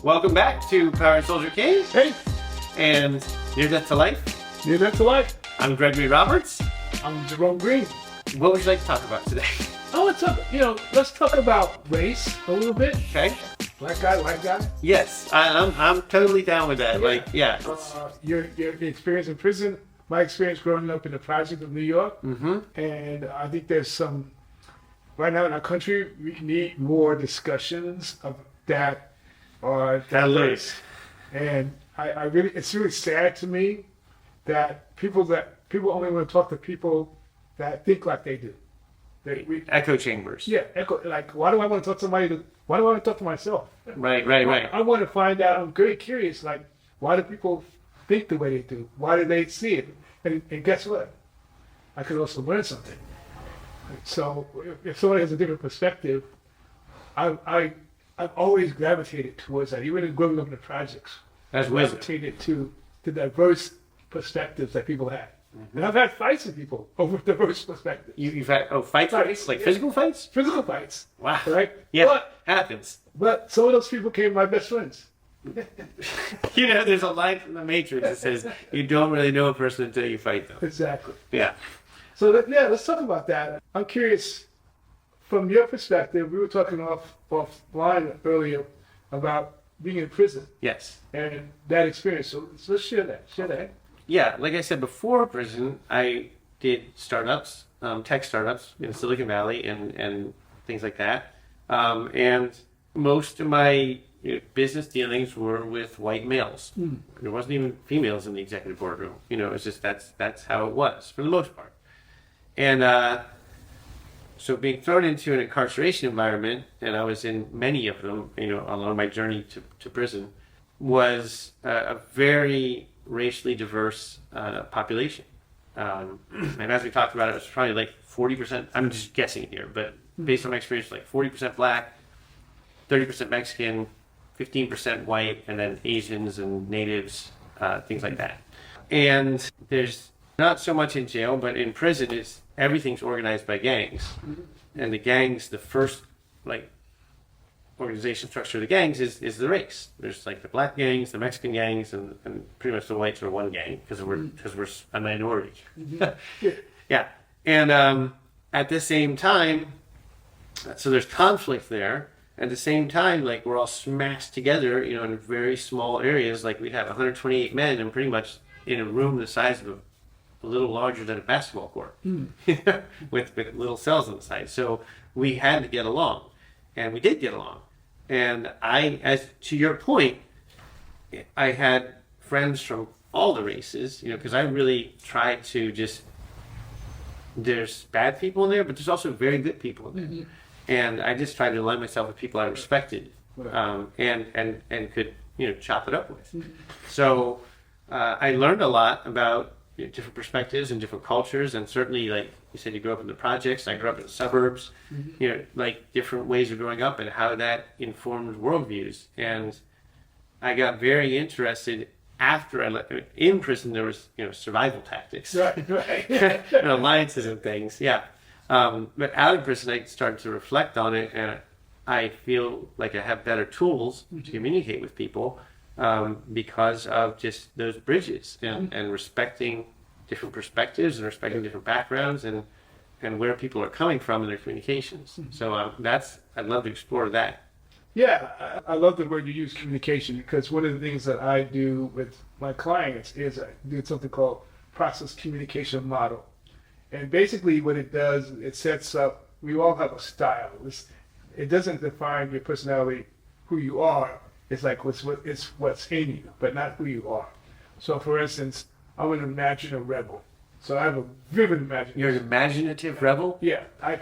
Welcome back to Power and Soldier King. Hey, And Near Death to Life. Near Death to Life. I'm Gregory Roberts. I'm Jerome Green. What would you like to talk about today? I want to talk, let's talk about race a little bit. Okay. Black guy, white guy. Yes, I'm totally down with that. Your experience in prison, my experience growing up in the project of New York. Mm-hmm. And I think there's some, right now in our country, we need more discussions of that are diverse. And I really, it's really sad to me that people only want to talk to people that think like they do. Echo chambers. Yeah, like, why do I want to talk to why do I want to talk to myself? Right. I want to find out, I'm very curious, like, why do people think the way they do? Why do they see it? And guess what? I could also learn something. So if somebody has a different perspective, I've always gravitated towards that, even in growing up in the projects. That's wisdom. Gravitated to the diverse perspectives that people have. Mm-hmm. And I've had fights with people over diverse perspectives. You've had fights? Like physical fights? Physical fights. Wow. Right? Yeah, happens. But some of those people became my best friends. There's a line from the Matrix that says, you don't really know a person until you fight them. Exactly. Yeah. So, let's talk about that. I'm curious, from your perspective, we were talking offline earlier about being in prison. Yes. And that experience. So let's share that. Yeah, like I said, before prison, I did startups, tech startups in Silicon Valley and things like that. And most of my business dealings were with white males. Mm. There wasn't even females in the executive boardroom. It's just that's how it was for the most part. And so being thrown into an incarceration environment, and I was in many of them, along my journey to prison, was a very racially diverse population. And as we talked about, it was probably like 40%, I'm just guessing here, but based on my experience, like 40% black, 30% Mexican, 15% white, and then Asians and natives, things like that. And there's not so much in jail, but in prison, everything's organized by gangs. And the gangs, the first organization structure of the gangs is the race. There's like the black gangs, the Mexican gangs, and pretty much the whites are one gang because we're a minority. Mm-hmm. Yeah. And at the same time, so there's conflict there. At the same time, like, we're all smashed together, in very small areas. Like, we'd have 128 men and pretty much in a room the size of a little larger than a basketball court, with little cells on the side. So we had to get along, and we did get along. And as to your point, I had friends from all the races, because I really tried to there's bad people in there, but there's also very good people in there. Mm-hmm. And I just tried to align myself with people I respected, and could, chop it up with. Mm-hmm. So I learned a lot about different perspectives and different cultures, and certainly, like you said, you grew up in the projects. I grew up in the suburbs. Mm-hmm. Like different ways of growing up and how that informed worldviews. And I got very interested after in prison. There was survival tactics, right. And alliances and things. Yeah, but out of prison, I started to reflect on it, and I feel like I have better tools to communicate with people. Because of just those bridges and respecting different perspectives and respecting different backgrounds and where people are coming from in their communications. Mm-hmm. So I'd love to explore that. Yeah, I love the word you use, communication, because one of the things that I do with my clients is I do something called process communication model. And basically what it does, it sets up, we all have a style. It doesn't define your personality, who you are. It's like it's what's in you, but not who you are. So, for instance, I'm an imaginative rebel. So I have a vivid imagination. You're an imaginative rebel? Yeah, I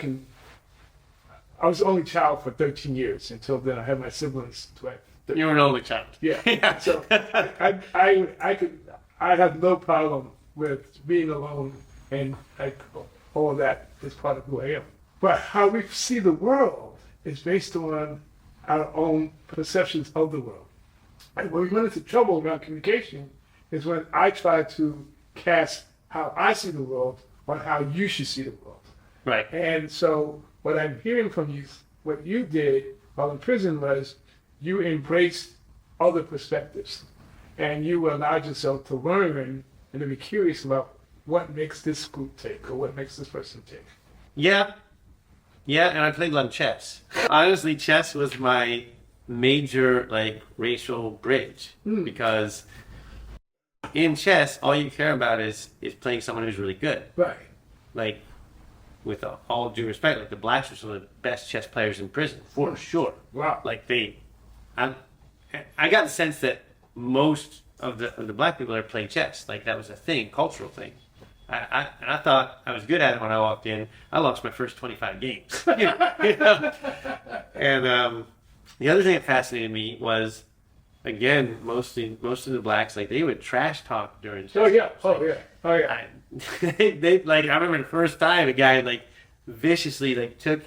was the only child for 13 years. Until then, I had my siblings. You were an only child. Yeah. So I have no problem with being alone, and all of that is part of who I am. But how we see the world is based on our own perceptions of the world. And when we run into trouble around communication is when I try to cast how I see the world on how you should see the world. Right. And so what I'm hearing from you, what you did while in prison was you embraced other perspectives. And you allowed yourself to learn and to be curious about what makes this group tick or what makes this person tick. Yeah. Yeah, and I played a lot of chess. Honestly, chess was my major, like, racial bridge. Because in chess, all you care about is playing someone who's really good. Right. Like, with all due respect, like, the blacks are some of the best chess players in prison, for sure. Wow. Like, I got the sense that most of the black people there played chess. Like, that was a thing, cultural thing. I thought I was good at it when I walked in. I lost my first 25 games. You know? And the other thing that fascinated me was, again, most of the blacks, like, they would trash talk during chess. Oh yeah. Like, Oh yeah. they like, I remember the first time a guy like viciously like took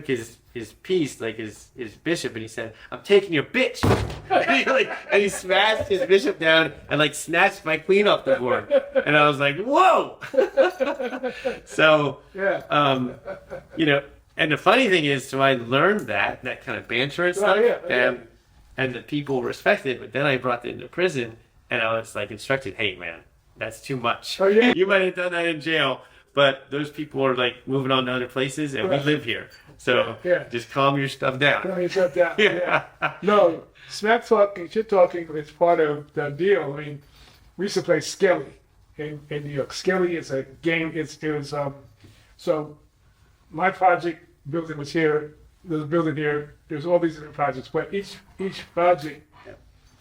his piece, like his bishop, and he said, "I'm taking your bitch," and he smashed his bishop down and like snatched my queen off the board, and I was like, "Whoa!" So, you know, and the funny thing is, so I learned that kind of banter and stuff, and the people respected it. But then I brought it into prison, and I was like instructed, "Hey, man, that's too much. Oh, yeah. You might have done that in jail, but those people are like moving on to other places, and we live here. So just calm your stuff down." Calm yourself down. No, smack talking, shit talking is part of the deal. I mean, we used to play Skelly in New York. Skelly is a game. So my project building was here. There's a building here. There's all these different projects, but each project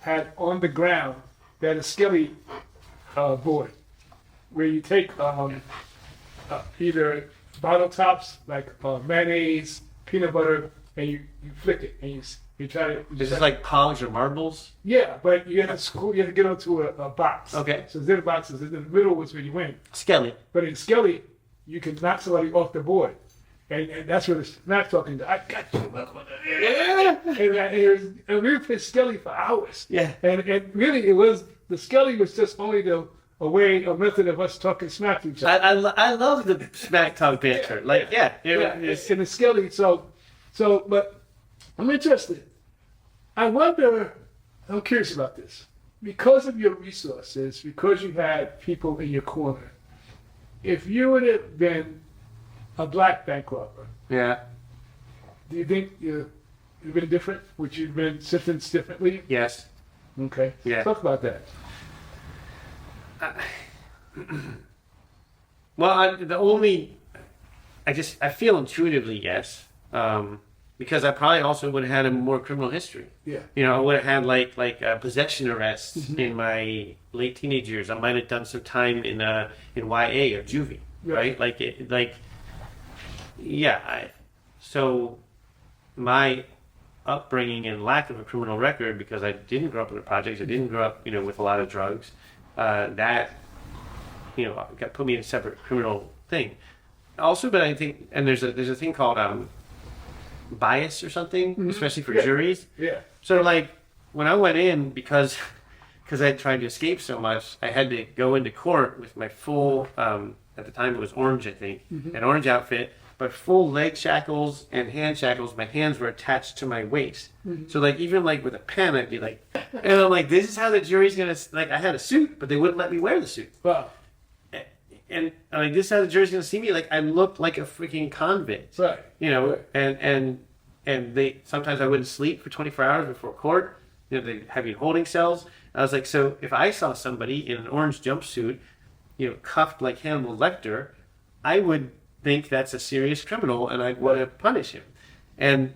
had on the ground that a Skelly board where you take either bottle tops like mayonnaise, peanut butter, and you flick it and you try to. Is this like polish or marbles? Yeah, but you have to get onto a box. Okay. So there's boxes. In the middle was where you win. Skelly. But in Skelly, you can knock somebody off the board, and that's where the smack talking. I got you. And we played Skelly for hours. Yeah. And really, it was the Skelly was just only a method of us talking smack to each other. I love the smack talk banter. It's in the Skelly. So, but I'm interested. I'm curious about this. Because of your resources, because you had people in your corner, if you would have been a black bank robber, do you think you'd have been different? Would you have been sentenced differently? Yes. Okay. Yeah. Talk about that. Well, I feel intuitively yes, because I probably also would have had a more criminal history. Yeah. You know, I would have had like possession arrests in my late teenage years. I might have done some time in YA or juvie, right? So my upbringing and lack of a criminal record, because I didn't grow up in the projects, I didn't grow up, with a lot of drugs, that, put me in a separate criminal thing. Also, but I think, and there's a thing called bias or something, especially for juries. Yeah. So like when I went in, because I had tried to escape so much, I had to go into court with my full, at the time it was orange, I think, an orange outfit, but full leg shackles and hand shackles. My hands were attached to my waist. So like even like with a pen, I'd be like, and I'm like, this is how the jury's gonna, like, I had a suit, but they wouldn't let me wear the suit. Wow. And like, this is how the jury's gonna see me. Like, I looked like a freaking convict. Right. And they, sometimes I wouldn't sleep for 24 hours before court. They'd have you holding cells. I was like, so if I saw somebody in an orange jumpsuit, cuffed like Hannibal Lecter, I would think that's a serious criminal and I'd want to punish him. And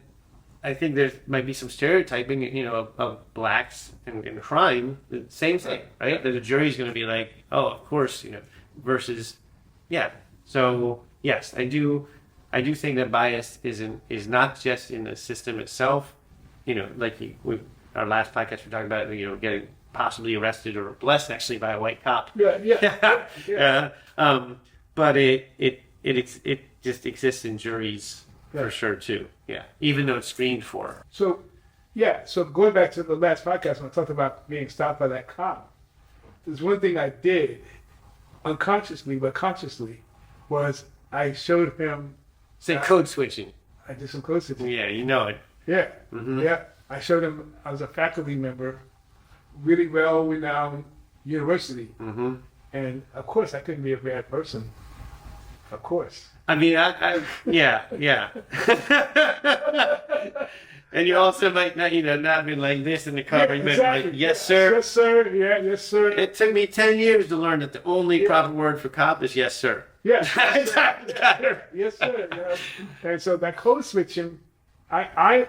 I think there might be some stereotyping, of blacks and crime. The same thing, right? That the jury's going to be like, oh, of course, versus, yeah. So yes, I do think that bias is not just in the system itself. Our last podcast we talked about, getting possibly arrested or blessed actually by a white cop. Yeah. But it just exists in juries for sure too. Yeah, even though it's screened for. So going back to the last podcast when I talked about being stopped by that cop, there's one thing I did unconsciously but consciously was I showed him. Say code switching. I did some code switching. Yeah, you know it. Yeah. Mm-hmm. Yeah. I showed him I was a faculty member, really well-renowned university. Mm-hmm. And of course, I couldn't be a bad person. Of course. I mean, yeah. And you also might not, not be like this in the car. Yeah, You might be exactly. like, yes, sir. Yes, sir. Yeah, yes, sir. It took me 10 years to learn that the only proper word for cop is yes, sir. Yeah. Yes, sir. Yes, sir. Yeah. And so that code switching, I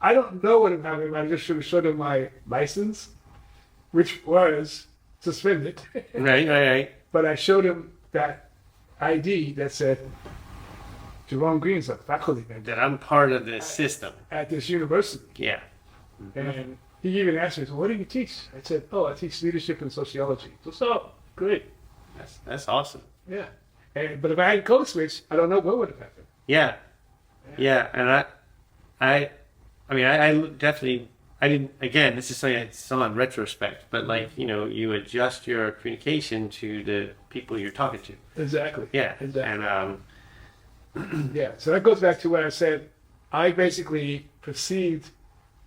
don't know what happened. I just should have showed him my license, which was suspended. Right. But I showed him that ID that said Jerome Green's a faculty member That I'm part of this system. at this university. Yeah. And he even asked me, so what do you teach? I said, oh, I teach leadership and sociology. So, great. That's awesome. Yeah. But if I hadn't code switched, I don't know what would have happened. Yeah. And I definitely, I didn't, again, this is something I saw in retrospect, but you adjust your communication to the people you're talking to. Exactly. Yeah. Exactly. And, yeah. So that goes back to what I said. I basically perceived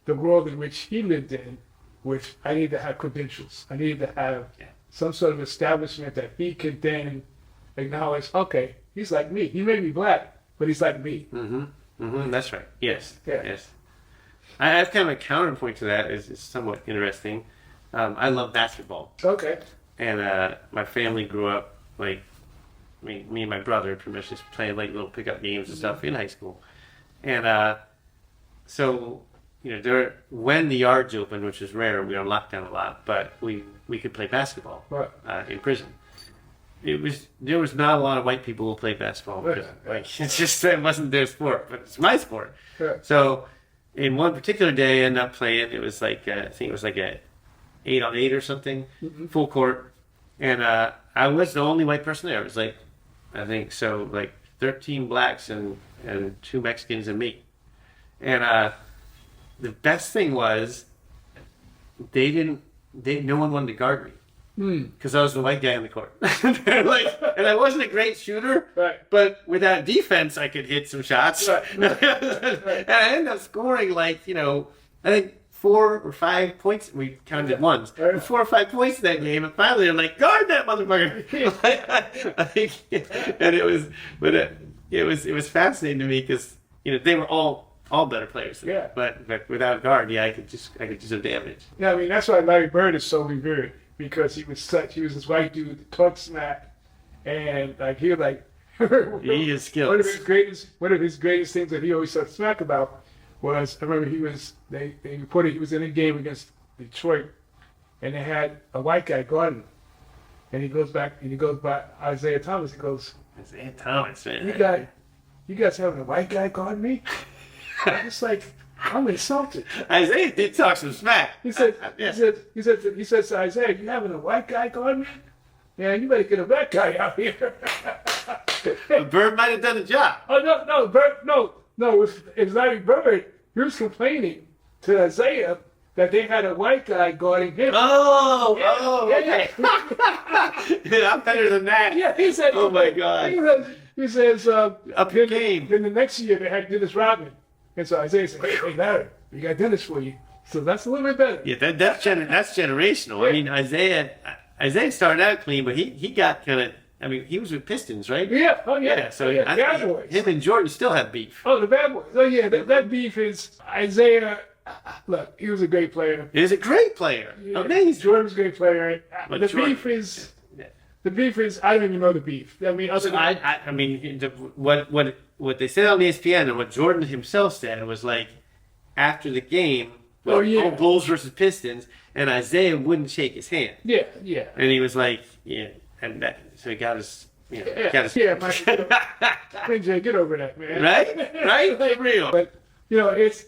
the world in which he lived in, which I needed to have credentials. I needed to have some sort of establishment that he could then acknowledge, okay, he's like me. He may be black, but he's like me. That's right. Yes. Yeah. Yes. I have kind of a counterpoint to that. Is somewhat interesting. I love basketball. Okay. And my family grew up me and my brother pretty much just playing like little pickup games and stuff in high school. And so when the yards opened, which is rare, we were on lockdown a lot, but we could play basketball in prison. There was not a lot of white people who played basketball in prison. It's just it wasn't their sport, but it's my sport. Right. So in one particular day, I ended up playing. It was like I think it was like a 8-on-8 or something, full court, and I was the only white person there. It was like I think so, like 13 blacks and 2 Mexicans and me. And the best thing was no one wanted to guard me because I was the white guy on the court. And I wasn't a great shooter, but without defense, I could hit some shots. Right. And I ended up scoring I think 4 or 5 points. We counted ones. 4 or 5 points in that game, and finally they're like, guard that motherfucker. And it was fascinating to me because they were all better players than me. But without guard, I could just do damage. Yeah, I mean that's why Larry Bird is so revered, because he was this white dude that talked smack, and he was he is skilled. One of his greatest things that he always talked smack about was, I remember they reported he was in a game against Detroit, and they had a white guy guarding him, and he goes by Isaiah Thomas. He goes, Isaiah Thomas, man. You guys having a white guy guard me? I'm just like, I'm insulted. Isaiah did talk some smack. He said to Isaiah, you having a white guy guard me? Man, you better get a black guy out here. Bird might have done the job. Oh no, it was Larry Bird. He was complaining to Isaiah that they had a white guy guarding him. Okay. I'm better than that. Yeah, he said. Oh my God. He says, up your game. Then the next year they had Dennis Rodman, and so Isaiah said, "Hey Larry, we got Dennis for you." So that's a little bit better. Yeah, that's generational. Yeah. I mean, Isaiah started out clean, but he got kind of. I mean, he was with Pistons, right? Yeah. Oh yeah. Yeah. So Bad Boys. Him and Jordan still have beef. Oh, the Bad Boys. Oh yeah, that beef is Isaiah. Look, he was a great player. He was a great player. Yeah. Amazing. Jordan was a great player. The beef is I don't even know the beef. I mean, what they said on ESPN and what Jordan himself said was after the game, Bulls versus Pistons, and Isaiah wouldn't shake his hand. Yeah. And he was so he got his. Jay, get over that, man. Right, for real. But it's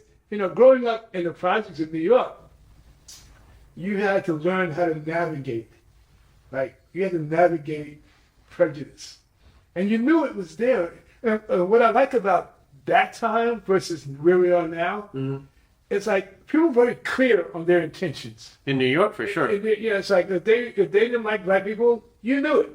growing up in the projects in New York, you had to learn how to navigate. You had to navigate prejudice, and you knew it was there. And what I like about that time versus where we are now, it's people were very clear on their intentions. In New York, for sure. It's if they didn't like black people, you knew it.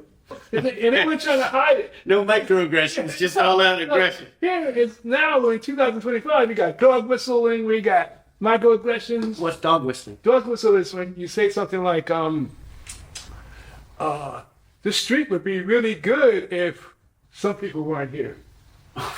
And they weren't trying to hide it. No microaggressions, just all out aggression. Yeah, it's now in 2025, we got dog whistling, we got microaggressions. What's dog whistling? Dog whistle is when you say something like, "This street would be really good if some people weren't here." I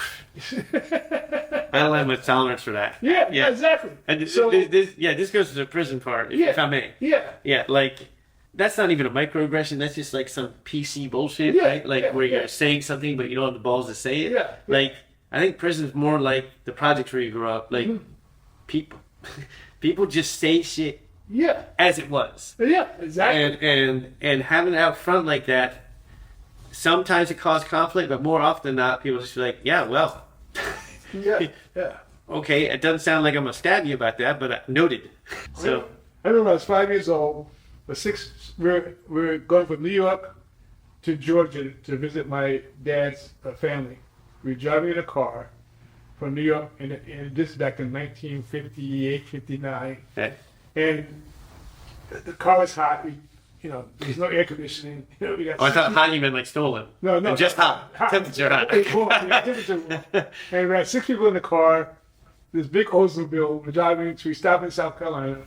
don't have much tolerance for that. Yeah, exactly. And this goes to the prison part, if I may. Yeah, like that's not even a microaggression. That's just like some PC bullshit, right? Like where you're saying something but you don't have the balls to say it. Yeah. Like I think prison's more like the projects where you grew up. Like people just say shit. Yeah. As it was. Yeah, exactly. And having it out front like that. Sometimes it causes conflict, but more often than not, people just be like, "Yeah, well, yeah. Okay, it doesn't sound like I'm gonna stab you about that, but noted." So I remember I was 5 years old. We're going from New York to Georgia to visit my dad's family. We were driving in a car from New York, and this is back in 1958, 59. okay. And the car was hot. There's no air conditioning. We got I thought hot you meant like stolen. No. And just hot. Temperature hot. Temperature warm. And we had 6 people in the car. This big Oldsmobile. We're driving. So we stop in South Carolina.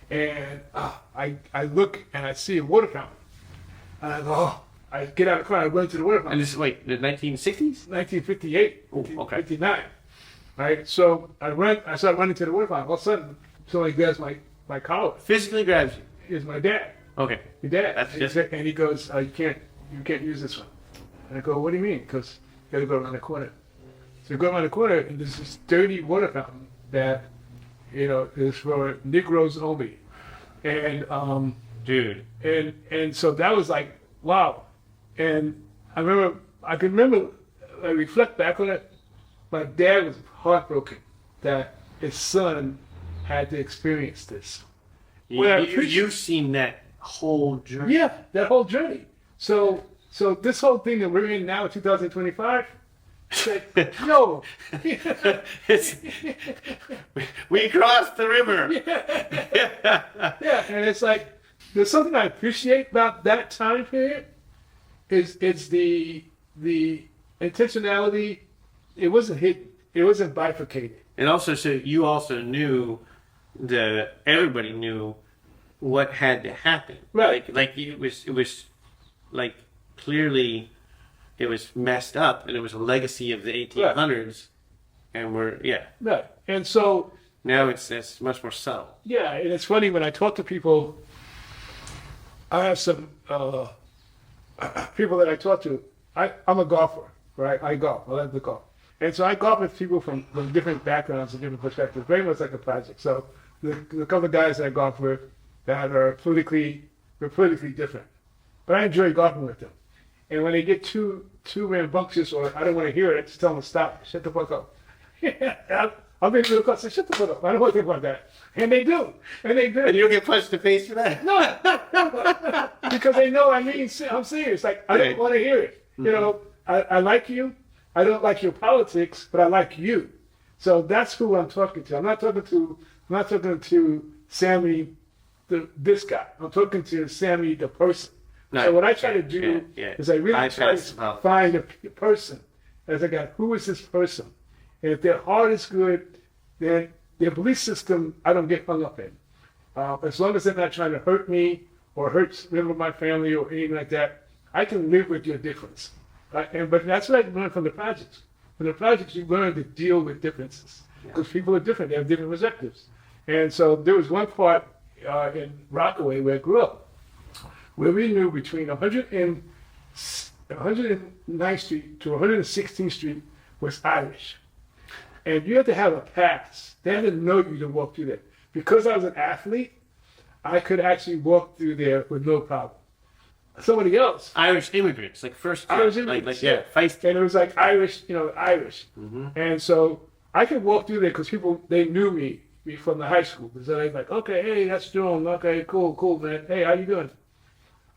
And I look and I see a water fountain. And I go, oh. I get out of the car and I run to the water fountain. And this is, the 1960s? 1958. Ooh, okay. 59. Right? So I start running to the water fountain. All of a sudden, somebody grabs my collar. Physically grabs you? It's my dad. Okay. Your dad. That's and he goes, you can't use this one. And I go, what do you mean? Because you got to go around the corner. So we go around the corner, and there's this dirty water fountain that, is for Negroes only. And dude. And so that was like, wow. And I can remember, I reflect back on it. My dad was heartbroken that his son had to experience this. You've seen that whole journey. Yeah, that whole journey. So this whole thing that we're in now, 2025, it's like, no. We crossed the river. Yeah, and it's like, there's something I appreciate about that time period, it's the intentionality. It wasn't hidden. It wasn't bifurcated. And also, so you also knew everybody knew what had to happen. Right. Like it was like clearly it was messed up, and it was a legacy of the 1800s, and Right. And so now it's much more subtle. Yeah, and it's funny when I talk to people. I have some people that I talk to. I'm a golfer, right? I golf. I like to golf. And so I golf with people from different backgrounds and different perspectives, very much like a project. So the couple of guys that I golf with that are politically different. But I enjoy golfing with them. And when they get too rambunctious or I don't want to hear it, I just tell them to stop, shut the fuck up. I'll be real close and say, shut the fuck up. I don't want to think about that. And they do. And you don't get punched in the face for that? No. Because they know I'm serious. Like, I don't want to hear it. Mm-hmm. I like you. I don't like your politics, but I like you. So that's who I'm talking to. I'm not talking to Sammy, this guy. I'm talking to Sammy, the person. No, so what I try to do is I really try to find a person. As I got, who is this person? And if their heart is good, then their belief system, I don't get hung up in. As long as they're not trying to hurt me or hurt a member of my family or anything like that, I can live with your difference. But that's what I learned from the projects. From the projects, you learn to deal with differences because people are different. They have different perspectives. And so there was one part in Rockaway where I grew up where we knew between 109th Street to 116th Street was Irish. And you had to have a pass. They had to know you to walk through there. Because I was an athlete, I could actually walk through there with no problem. Somebody else. Irish immigrants, like first Irish immigrants, feisty. And it was like Irish. Mm-hmm. And so I could walk through there because they knew me from the high school. So they're like, okay, hey, that's Jerome. Okay, cool, man. Hey, how you doing?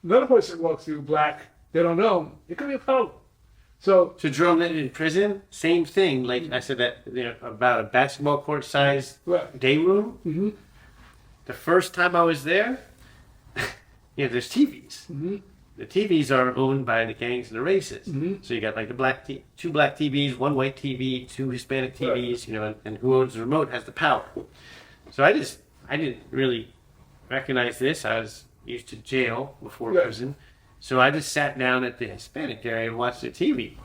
Another person walks through black, they don't know him. It could be a problem. So Jerome, in prison, same thing. Like I said that about a basketball court size day room. Mm-hmm. The first time I was there, there's TVs. Mm-hmm. The TVs are owned by the gangs and the races. Mm-hmm. So you got like the two black TVs, one white TV, two Hispanic TVs, and who owns the remote has the power. So I didn't really recognize this. I was used to jail before prison. So I just sat down at the Hispanic area and watched the TV.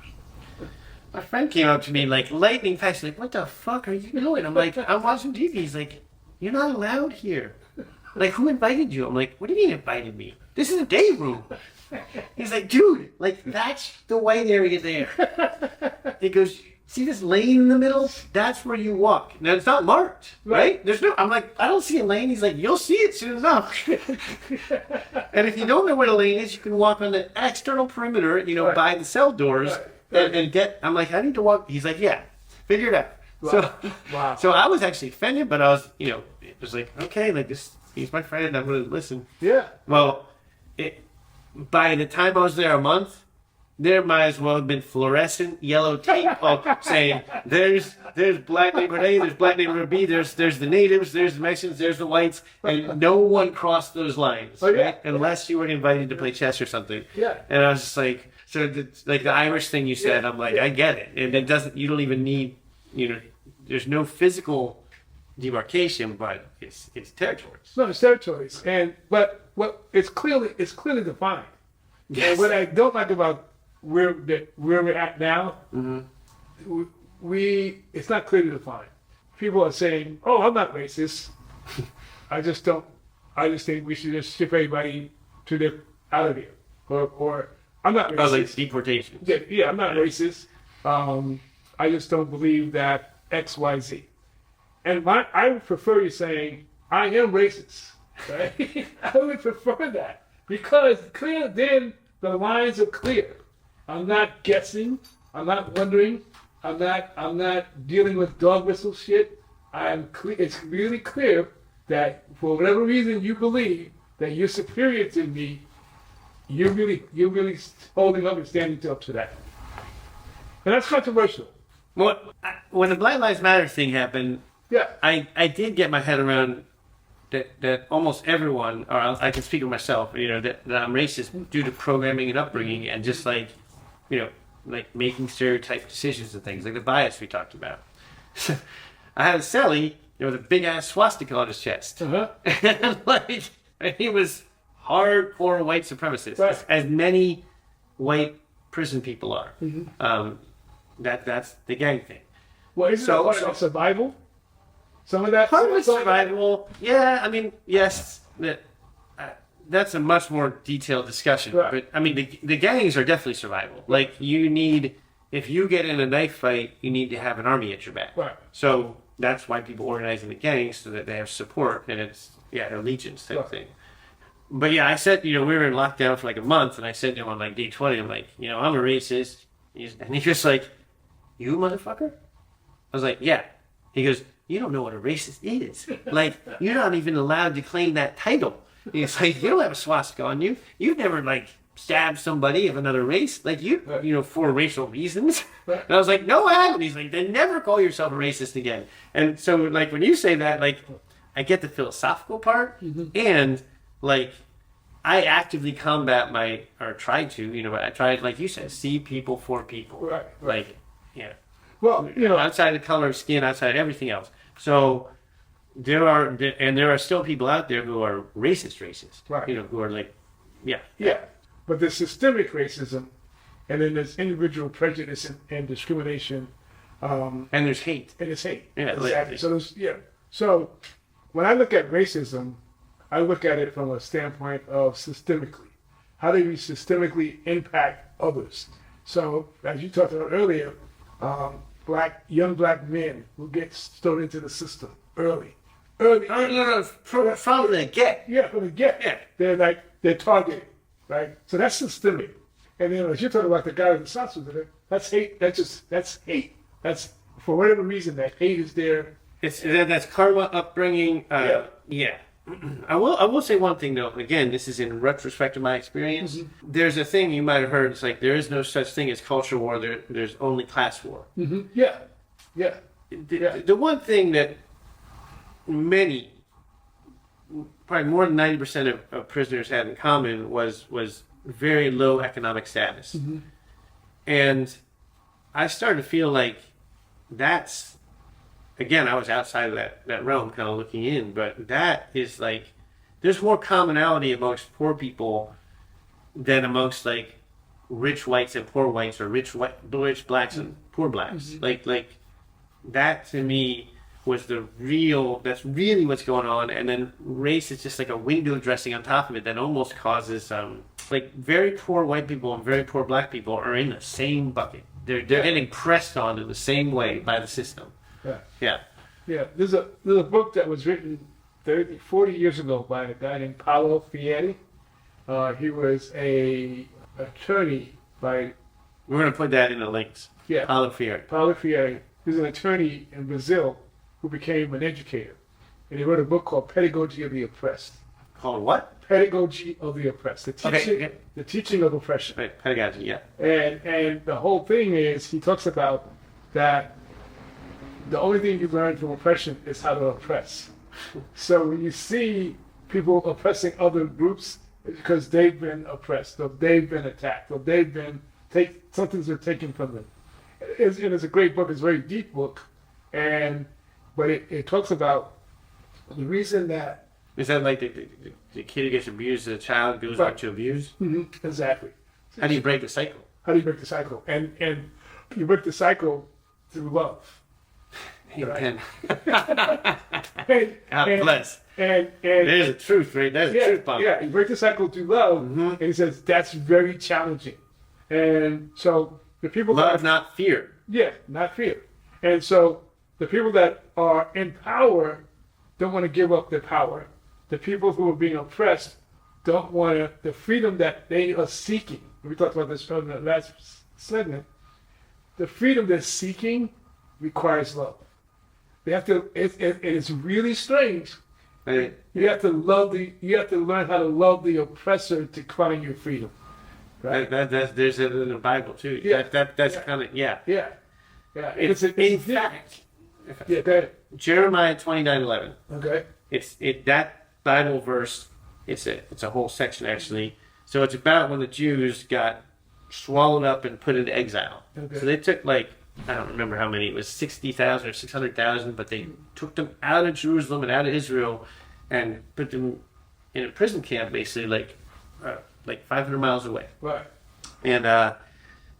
My friend came up to me like lightning fast, like, "What the fuck are you doing?" I'm like, "I'm watching TV." He's like, "You're not allowed here. Like, who invited you?" I'm like, "What do you mean invited me? This is a day room." He's like, "Dude, like, that's the white area there." He goes, "See this lane in the middle? That's where you walk. Now, it's not marked, right? There's no," I'm like, "I don't see a lane." He's like, "You'll see it soon enough." And if you don't know where the lane is, you can walk on the external perimeter, by the cell doors and get, I'm like, "I need to walk." He's like, "Yeah, figure it out." Wow. So I was actually offended, but I was, it was like, okay, like this, he's my friend, I'm going to listen. Yeah. Well, by the time I was there a month, there might as well have been fluorescent yellow tape saying, there's black neighborhood A, there's black neighborhood B, there's the natives, there's the Mexicans, there's the whites, and no one crossed those lines, right? Unless you were invited to play chess or something. Yeah. And I was just like, so like the Irish thing you said, I'm like, I get it. And you don't even need, there's no physical demarcation, but it's territories. No, it's territories. But it's clearly defined. Yes. And what I don't like about where we're at now, it's not clearly defined. People are saying, "Oh, I'm not racist. I just think we should just ship everybody out of here." Or I'm not racist. Oh, like deportation. Yeah, I'm not racist. I just don't believe that X, Y, Z. And I would prefer you saying, "I am racist." Right? I would prefer that because then the lines are clear. I'm not guessing. I'm not wondering. I'm not dealing with dog whistle shit. I'm clear. It's really clear that for whatever reason you believe that you're superior to me, you're really holding up and standing up to that. And that's controversial. Well, when the Black Lives Matter thing happened, Yeah. I did get my head around that almost everyone, or I can speak of myself, that I'm racist due to programming and upbringing and just like, like making stereotype decisions and things, like the bias we talked about. I had a cellie, with a big ass swastika on his chest. And he was hardcore white supremacist, Right. as many white prison people are. That's the gang thing. Well, isn't that part of survival? Some of that? Part of it's survival. Yeah, I mean, yes, that's a much more detailed discussion. Right. But, I mean, the gangs are definitely survival. Like, if you get in a knife fight, you need to have an army at your back. Right. So that's why people organize in the gangs, so that they have support, and it's, allegiance type Right. thing. But yeah, I said, we were in lockdown for like a month, and I said to him on like day 20, I'm like, I'm a racist. And he's just like, "You motherfucker?" I was like, "Yeah." He goes, "You don't know what a racist is. Like, you're not even allowed to claim that title." He's like, "You don't have a swastika on you. You've never, like, stabbed somebody of another race. Like, for racial reasons." Right. And I was like, "No, I haven't." He's like, "Then never call yourself a racist again." And so, like, when you say that, like, I get the philosophical part, and, like, I actively combat I tried, like you said, see people for people. Right. Like, yeah. Well, Outside the color of skin, outside everything else. So there are still people out there who are racist, Right. who are like, yeah. Yeah, but there's systemic racism, and then there's individual prejudice and discrimination, And there's hate. and it's hate. Yeah, Exactly. So when I look at racism, I look at it from a standpoint of systemically. How do we systemically impact others? So as you talked about earlier, young black men who get thrown into the system early. No, from the get. Yeah, from the get. Yeah. They're targeted, right? So that's systemic. And then as you're talking about the guy with the sauce, that's hate. That's hate. That's for whatever reason that hate is there. That's karma, upbringing. Yeah. I will say one thing though. Again, this is in retrospect of my experience. Mm-hmm. There's a thing you might have heard. It's like there is no such thing as culture war. There's only class war. Mm-hmm. Yeah. The one thing that many, probably more than 90% of prisoners had in common was very low economic status. again, I was outside of that realm, kind of looking in, but that is like, there's more commonality amongst poor people than amongst like rich whites and poor whites, or rich blacks and poor blacks. Like that to me was that's really what's going on. And then race is just like a window dressing on top of it that almost causes like very poor white people and very poor black people are in the same bucket. They're getting pressed on in the same way by the system. Yeah. There's a book that was written 40 years ago by a guy named Paulo Freire. He was a attorney by. We're going to put that in the links. Yeah. Paulo Freire. Paulo Freire. He was an attorney in Brazil who became an educator, and he wrote a book called Pedagogy of the Oppressed. Called what? Pedagogy of the Oppressed. The teaching of oppression. Right. Pedagogy. Yeah. And the whole thing is, he talks about that the only thing you learn from oppression is how to oppress. So when you see people oppressing other groups, it's because they've been oppressed, or they've been attacked, or they've been something's been taken from them. It's a great book. It's a very deep book, but it talks about the reason that. Is that like the kid who gets abused as a child goes back to abuse? Mm-hmm, exactly. How do you break the cycle? And you break the cycle through love. Amen. God bless. And there's a truth, right? There's a truth bomb. Yeah, you break the cycle through love, and he says that's very challenging. And so the people love, not fear. Yeah, not fear. And so the people that are in power don't want to give up their power. The people who are being oppressed don't want the freedom that they are seeking. We talked about this from the last segment. The freedom they're seeking requires love. They have to. It is really strange. Right. You have to learn how to love the oppressor to find your freedom. Right. There's it in the Bible too. Yeah. That's kind of Yeah. It's in fact. Yeah. Go ahead. Jeremiah 29:11. Okay. It's that Bible verse. It's a whole section actually. So it's about when the Jews got swallowed up and put into exile. Okay. So they took like, I don't remember how many, it was 60,000 or 600,000, but they took them out of Jerusalem and out of Israel and put them in a prison camp, basically, like 500 miles away. Right. And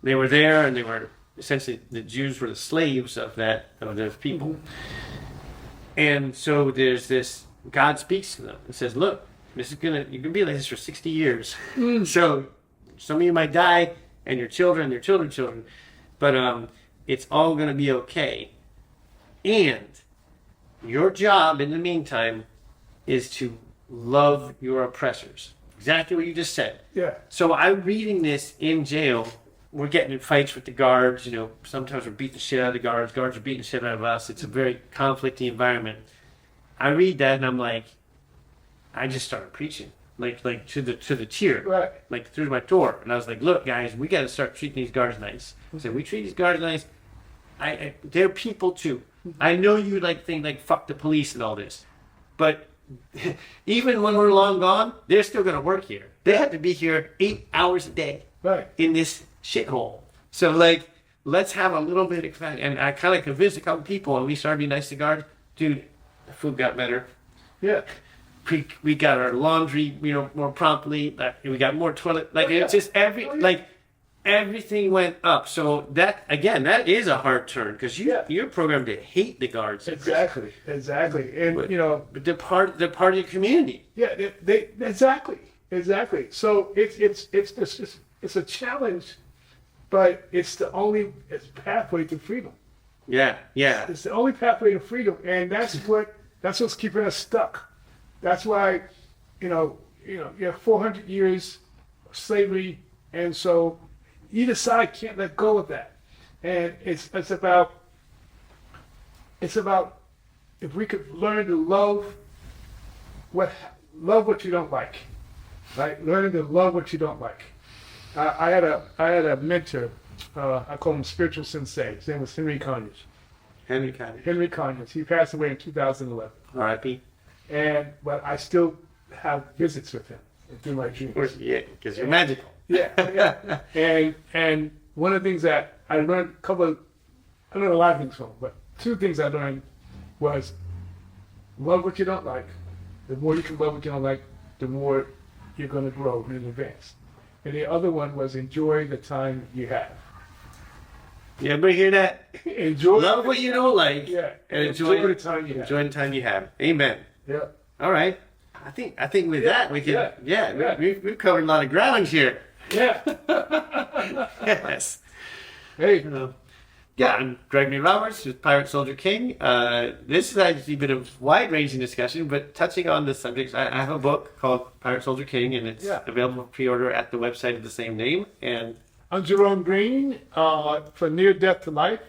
they were there, and they were essentially, the Jews were the slaves of those people. Mm-hmm. And so there's this, God speaks to them and says, look, you're going to be like this for 60 years. So some of you might die, and your children, but it's all going to be okay. And your job in the meantime is to love your oppressors. Exactly what you just said. Yeah. So I'm reading this in jail. We're getting in fights with the guards. Sometimes we're beating the shit out of the guards. Guards are beating the shit out of us. It's a very conflicty environment. I read that and I'm like, I just started preaching. Like to the tier, right. Like through my door. And I was like, look guys, we got to start treating these guards nice. I said, we treat these guards nice. They're people too. I know you think like fuck the police and all this, but even when we're long gone, they're still going to work here. They have to be here 8 hours a day, right, in this shithole. So let's have a little bit of fun. And I kind of convinced a couple people, and we started being nice to guards. Dude, the food got better. Yeah. We got our laundry, more promptly. We got more toilet. It's just everything went up. So that is a hard turn because you're programmed to hate the guards. Exactly. And but they're part of your community. Yeah, they exactly. So it's a challenge, but it's pathway to freedom. Yeah. It's the only pathway to freedom, and that's what's keeping us stuck. That's why, you have 400 years of slavery, and so either side can't let go of that. And it's about if we could learn to love what you don't like, right? Learning to love what you don't like. I had a mentor. I call him spiritual sensei. His name was Henry Conyers. Henry Conyers. He passed away in 2011. R.I.P. But I still have visits with him through my dreams. Of course, yeah, because you're magical. Yeah. And one of the things that I learned, I learned a lot of things from him, but two things I learned was love what you don't like. The more you can love what you don't like, the more you're going to grow and advance. And the other one was enjoy the time you have. Yeah, everybody hear that? Enjoy. Love what you don't like. Yeah. And enjoy the time you have. Enjoy the time you have. Amen. Yeah. All right. I think with that we can. Yeah. We've covered a lot of ground here. Yeah. Yes. Hey. Yeah, I'm Gregory Roberts with Pirate Soldier King. This has actually been a wide-ranging discussion, but touching on the subjects, I have a book called Pirate Soldier King, and it's available for pre-order at the website of the same name. And I'm Jerome Green for Near Death to Life,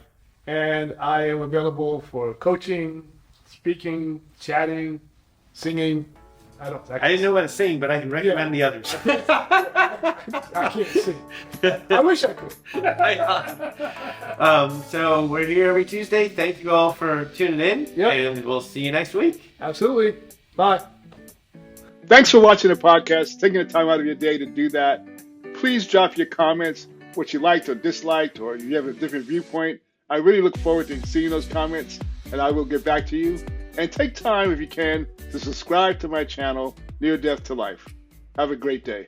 and I am available for coaching, speaking, chatting, singing. I didn't know what to sing, but I can recommend the others. I can't sing. I wish I could. So we're here every Tuesday. Thank you all for tuning in, and we'll see you next week. Absolutely. Bye. Thanks for watching the podcast, taking the time out of your day to do that. Please drop your comments, what you liked or disliked, or you have a different viewpoint. I really look forward to seeing those comments, and I will get back to you. And take time, if you can, to subscribe to my channel, Near Death to Life. Have a great day.